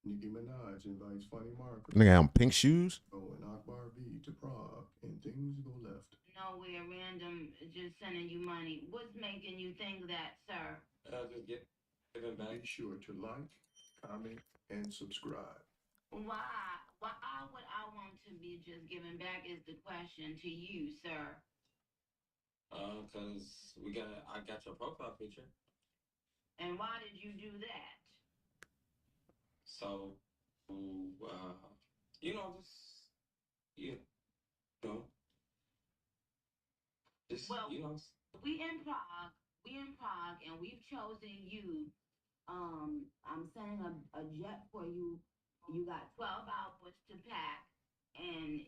Nicki Minaj invites Funny Marco. Nigga have pink shoes. And Akbar V to Prague, and things go left. No, we're random, just sending you money. What's making you think that, sir? Just give it back. Be sure to like, comment, and subscribe. Why? Why would I want to be just given back is the question to you, sir. Cause I got your profile picture. And why did you do that? So, you know, well, you know. We in Prague, and we've chosen you. I'm sending a jet for you. You got 12 hours to pack, and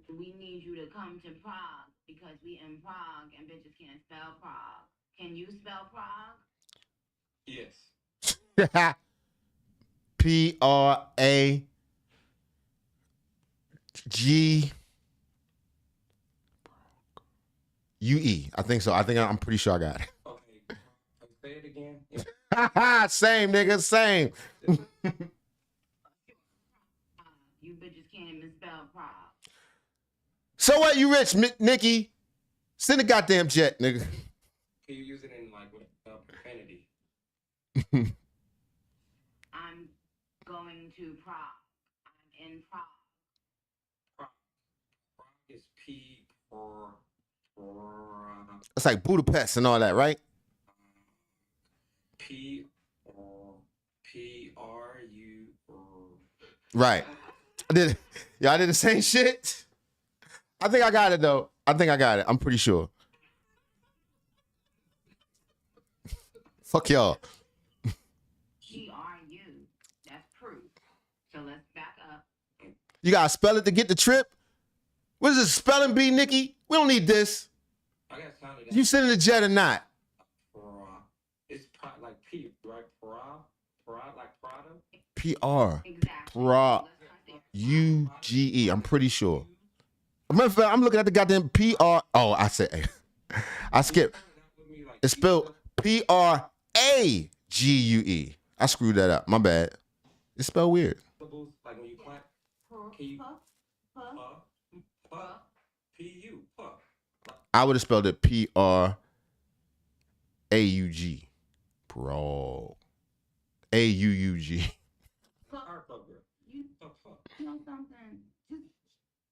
we need you to come to Prague because we in Prague and bitches can't spell Prague. Can you spell Prague? Yes. Prague. I think so. I'm pretty sure I got it. Okay. Say it again. Same, nigga. Same. You bitches can't even spell Prague. So what? You rich, Nicki? Send a goddamn jet, nigga. Can you use it in like with profanity? I'm going to Prague. I'm in Prague? Prague is P or It's like Budapest and all that, right? P or PRU. Right. I did. Yeah, I did the same shit. I think I got it though. I think I got it. I'm pretty sure. Fuck y'all. GRU. That's proof. So let's back up. You gotta spell it to get the trip. What is this spelling bee, Nicki? We don't need this. I got time to You sit in the jet or not? It's like P, right? Like Prada. PR. Exactly. UGE. I'm pretty sure. Matter of fact, I'm looking at the goddamn PR. Oh, I said I skipped. It's spelled PRAGUE. I screwed that up. My bad. It's spelled weird. Like when you clap, can you PU. I would have spelled it PRAUG. Bro. AUUG. You know something? Just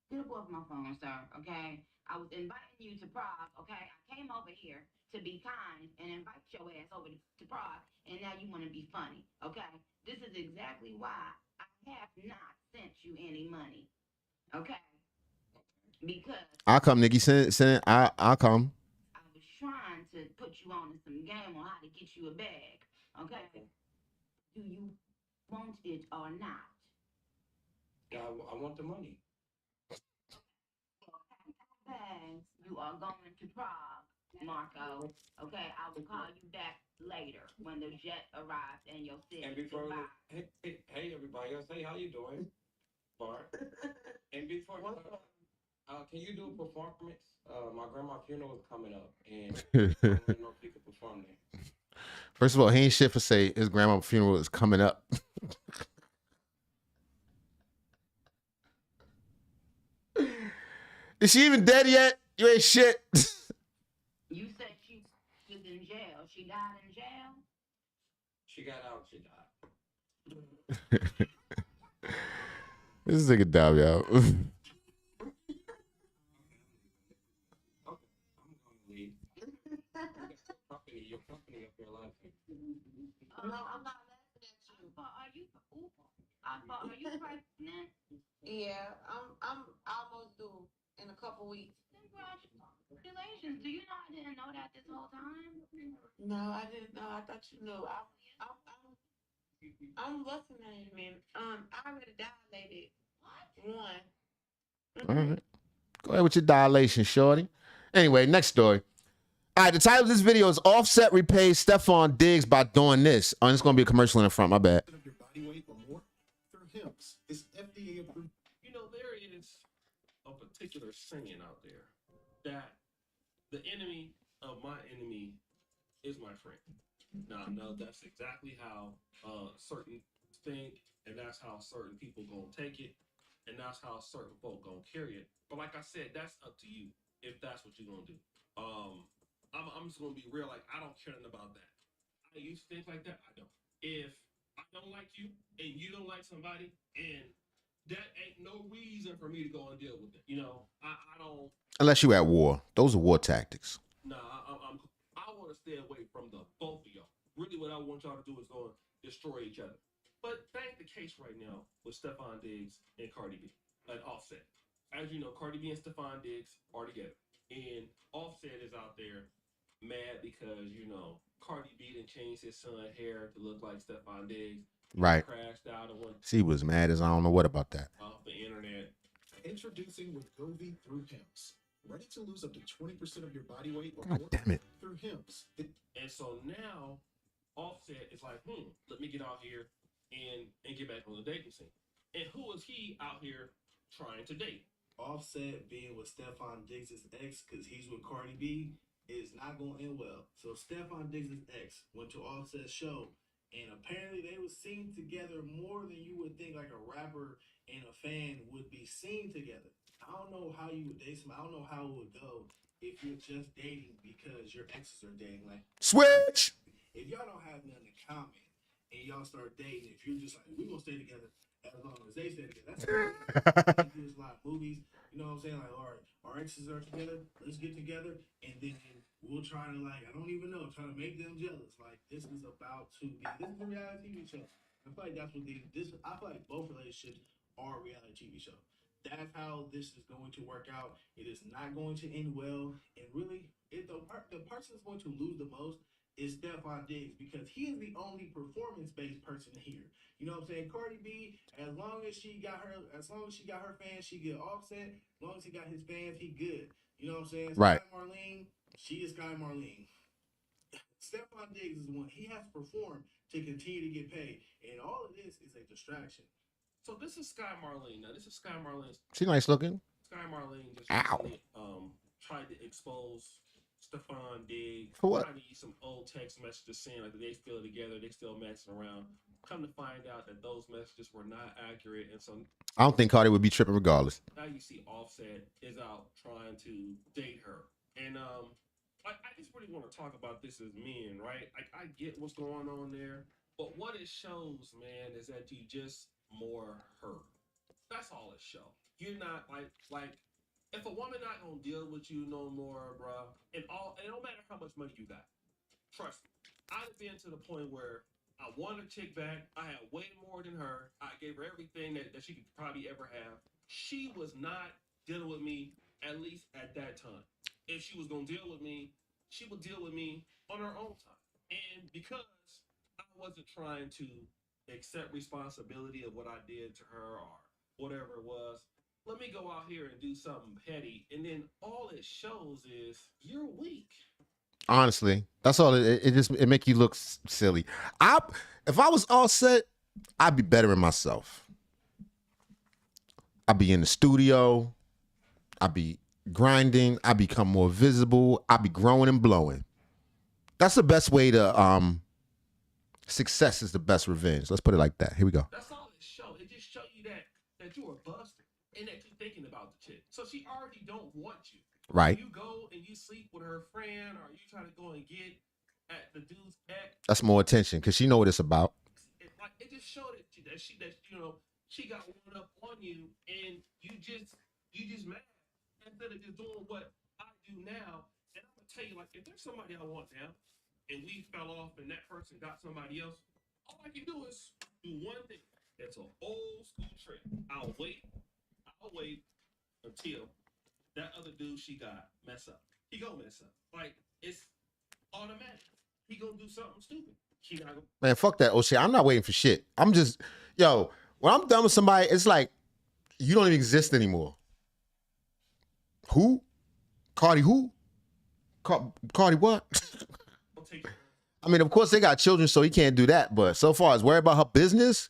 get up off my phone, sir, okay? I was inviting you to Prague, okay? I came over here to be kind and invite your ass over to Prague, and now you want to be funny, okay? This is exactly why I have not sent you any money, okay? Because I'll come, Nicki. Send it. I'll come. I was trying to put you on to some game on how to get you a bag, okay? Do you want it or not? Yeah, I want the money. Bags, you are going to Prague, Marco. Okay, I will call you back later when the jet arrives in your city. And before, hey everybody else, hey, how you doing? Bart. And before, can you do a performance? My grandma's funeral is coming up, and I don't know if you could perform there. First of all, he ain't shit for say his grandma's funeral is coming up. Is she even dead yet? You ain't shit. You said she was in jail. She died in jail? She got out, she died. This nigga dumb, yo. Your company up there laughing. No, I'm not laughing at you. Are you pregnant? Yeah, I'm almost due in a couple weeks. Congratulations. Do you know I didn't know that this whole time? No, I didn't know. I thought you knew. I'm what's the name, man? I already dilated. One. All right. Go ahead with your dilation, shorty. Anyway, next story. All right, the title of this video is Offset repays Stephon Diggs by doing this. Oh, and it's going to be a commercial in the front. My bad. Of your body weight or more through HIMPS. It's FDA approved. You know, there is a particular saying out there that the enemy of my enemy is my friend. Now, I know that's exactly how certain think, and that's how certain people gonna take it, and that's how certain folk gonna carry it. But like I said, that's up to you if that's what you're gonna do. I'm just gonna be real. Like, I don't care nothing about that. I used to think like that. I don't. If I don't like you and you don't like somebody, and that ain't no reason for me to go and deal with it. You know, I don't. Unless you at war. Those are war tactics. Nah, I want to stay away from the both of y'all. Really, what I want y'all to do is go and destroy each other. But that ain't the case right now with Stephon Diggs and Cardi B and Offset. As you know, Cardi B and Stephon Diggs are together, and Offset is out there mad because, you know, Cardi B done changed his son's hair to look like Stephon Diggs. Right. Crashed out and went She was mad as I don't know what about that. off the internet. Introducing Wegovy through HIMPS. Ready to lose up to 20% of your body weight or God more damn it. through HIMPS. And so now Offset is like, let me get out here and get back on the dating scene. And who is he out here trying to date? Offset being with Stephon Diggs' ex, because he's with Cardi B, is not going to end well. So Stephon Diggs' ex went to Offset's show, and apparently they were seen together more than you would think like a rapper and a fan would be seen together. I don't know how you would date somebody. I don't know how it would go if you're just dating because your exes are dating. Like, switch. If y'all don't have nothing in common and y'all start dating, if you're just like, we're gonna stay together as long as they stay together, that's they do this a lot of movies. You know what I'm saying? Like, all right, our exes are together, let's get together, and then we'll try to, like, I don't even know, try to make them jealous. Like, this is about to be, this is a reality TV show. I feel like that's what I feel like both relationships are a reality TV show. That's how this is going to work out. It is not going to end well, and really, the person that's going to lose the most is Stephon Diggs, because he is the only performance-based person here. You know what I'm saying? Cardi B, as long as she got her fans, she get Offset. As long as he got his fans, he good. You know what I'm saying? Right. Sky Marlene, she is Sky Marlene. Stephon Diggs is one. He has to perform to continue to get paid, and all of this is a distraction. So this is Sky Marlene. Now this is Sky Marlene. She nice looking. Sky Marlene just Ow. recently, tried to expose Stephon Diggs. For what? Tried to use some old text messages saying like they still together, they still messing around. Come to find out that those messages were not accurate, and so I don't think Cardi would be tripping regardless. now you see Offset is out trying to date her, and I just really want to talk about this as men, right? Like I get what's going on there, but what it shows, man, is that you just more hurt. That's all it shows. You're not like if a woman not gonna deal with you no more, bro, and it don't matter how much money you got. Trust me, I've been to the point where I wanted a chick back. I had way more than her. I gave her everything that she could probably ever have. She was not dealing with me, at least at that time. If she was gonna deal with me, she would deal with me on her own time. And because I wasn't trying to accept responsibility of what I did to her or whatever it was, let me go out here and do something petty, and then all it shows is you're weak. Honestly, that's all. It make you look silly. If I was all set, I'd be bettering myself. I'd be in the studio. I'd be grinding. I'd become more visible. I'd be growing and blowing. That's the best way to success is the best revenge. Let's put it like that. Here we go. That's all it shows. It just show you that you were busted and that you're thinking about the chick. So she already don't want you. Right. You go and you sleep with her friend, or you try to go and get at the dude's ex. That's more attention because she know what it's about. It just showed that she got one up on you, and you just mad instead of just doing what I do now. And I'm gonna tell you, like, if there's somebody I want now, and we fell off, and that person got somebody else, all I can do is do one thing. It's an old school trick. I'll wait until that other dude she got mess up. He gonna mess up. Like, it's automatic. He gonna do something stupid. She not gonna. Man, fuck that. Oh shit, I'm not waiting for shit. I'm just, when I'm done with somebody, it's like you don't even exist anymore. Who? Cardi who? Cardi what? I mean, of course they got children, so he can't do that. But so far as worry about her business,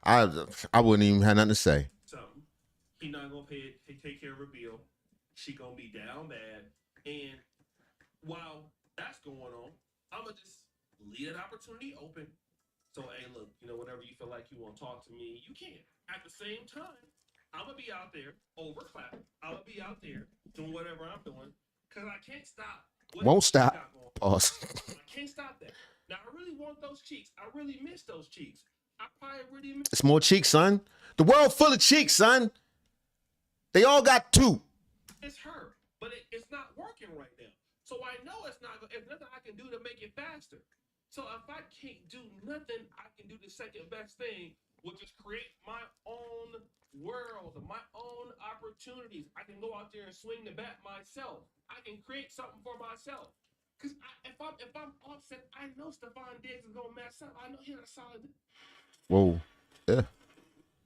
I wouldn't even have nothing to say. Something. He not gonna take care of her bill. She gonna be down bad. And while that's going on, I'ma just leave that opportunity open. So hey, look, whenever you feel like you want to talk to me, you can. At the same time, I'ma be out there over clapping. I'ma be out there doing whatever I'm doing, because I can't stop. Won't stop. Pause. I can't stop that. Now I really want those cheeks. I really miss those cheeks. I probably really miss. It's more cheeks, son. The world full of cheeks, son. They all got two. It's her, but it's not working right now. So I know it's not. There's nothing I can do to make it faster. So if I can't do nothing, I can do the second best thing, which is create my own world, my own opportunities. I can go out there and swing the bat myself. I can create something for myself. Cause if I'm upset, I know Stephon Diggs is gonna mess up. I know he's not solid. Whoa. Yeah.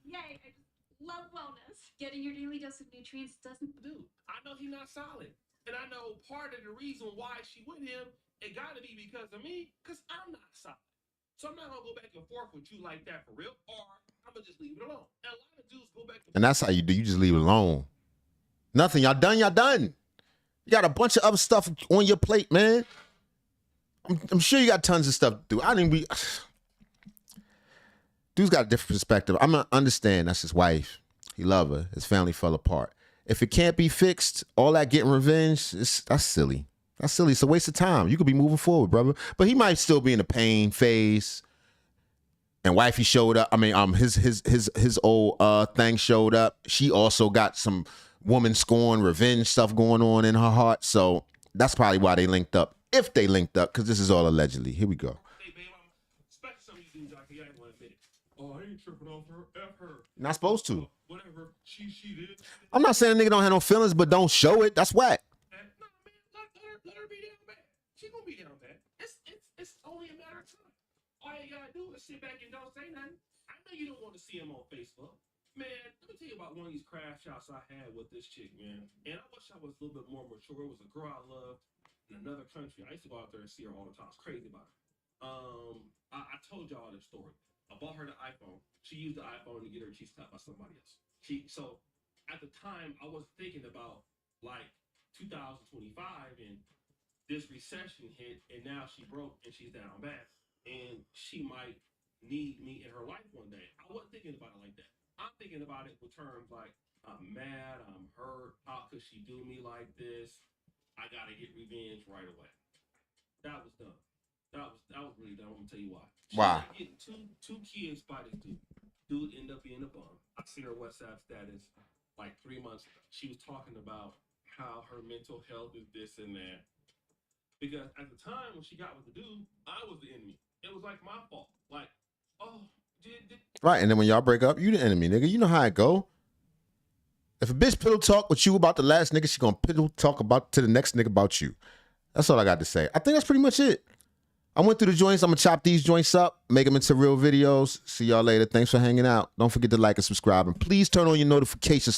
Yay! I love wellness. Getting your daily dose of nutrients doesn't. Dude, I know he's not solid, and I know part of the reason why she with him, it got to be because of me, cause I'm not solid. So I'm not gonna go back and forth with you like that for real, or I'm gonna just leave it alone. And a lot of dudes go back. And that's how you do. You just leave it alone. Nothing. Y'all done. Y'all done. You got a bunch of other stuff on your plate, man. I'm sure you got tons of stuff to do. I didn't be. Dude's got a different perspective. I'm gonna understand that's his wife. He love her. His family fell apart. If it can't be fixed, all that getting revenge, that's silly. That's silly. It's a waste of time. You could be moving forward, brother. But he might still be in the pain phase. And wifey showed up. I mean, his old thing showed up. She also got some woman scorn, revenge stuff going on in her heart. So that's probably why they linked up. If they linked up, because this is all allegedly. Here we go. Hey, babe, especially some of you dudes out here, I ain't want to admit it. Oh, I ain't tripping off her. F her. Not supposed to. Whatever. She did. I'm not saying a nigga don't have no feelings, but don't show it. That's whack. No, man, let her be down bad. She gonna be down bad. It's only a matter of time. All you gotta do is sit back and don't say nothing. I know you don't want to see him on Facebook. Man, let me tell you about one of these craft shots I had with this chick, man. And I wish I was a little bit more mature. It was a girl I loved in another country. I used to go out there and see her all the time. I was crazy about her. I told y'all this story. I bought her the iPhone. She used the iPhone to get her cheeks cut by somebody else. So at the time, I was thinking about like 2025 and this recession hit, and now she broke and she's down bad, and she might need me in her life one day. I wasn't thinking about it like that. I'm thinking about it with terms like I'm mad, I'm hurt. How could she do me like this? I gotta get revenge right away. That was dumb. That was really dumb. I'm gonna tell you why. She Why? Getting two kids by this dude. Dude ended up being a bum. I seen her WhatsApp status like 3 months ago. She was talking about how her mental health is this and that. Because at the time when she got with the dude, I was the enemy. It was like my fault. Like, oh, did Right, and then when y'all break up, you the enemy, nigga. You know how it go. If a bitch pillow talk with you about the last nigga, she gonna pillow talk about to the next nigga about you. That's all I got to say. I think that's pretty much it. I went through the joints. I'm gonna chop these joints up, make them into real videos. See y'all later. Thanks for hanging out. Don't forget to like and subscribe, and please turn on your notifications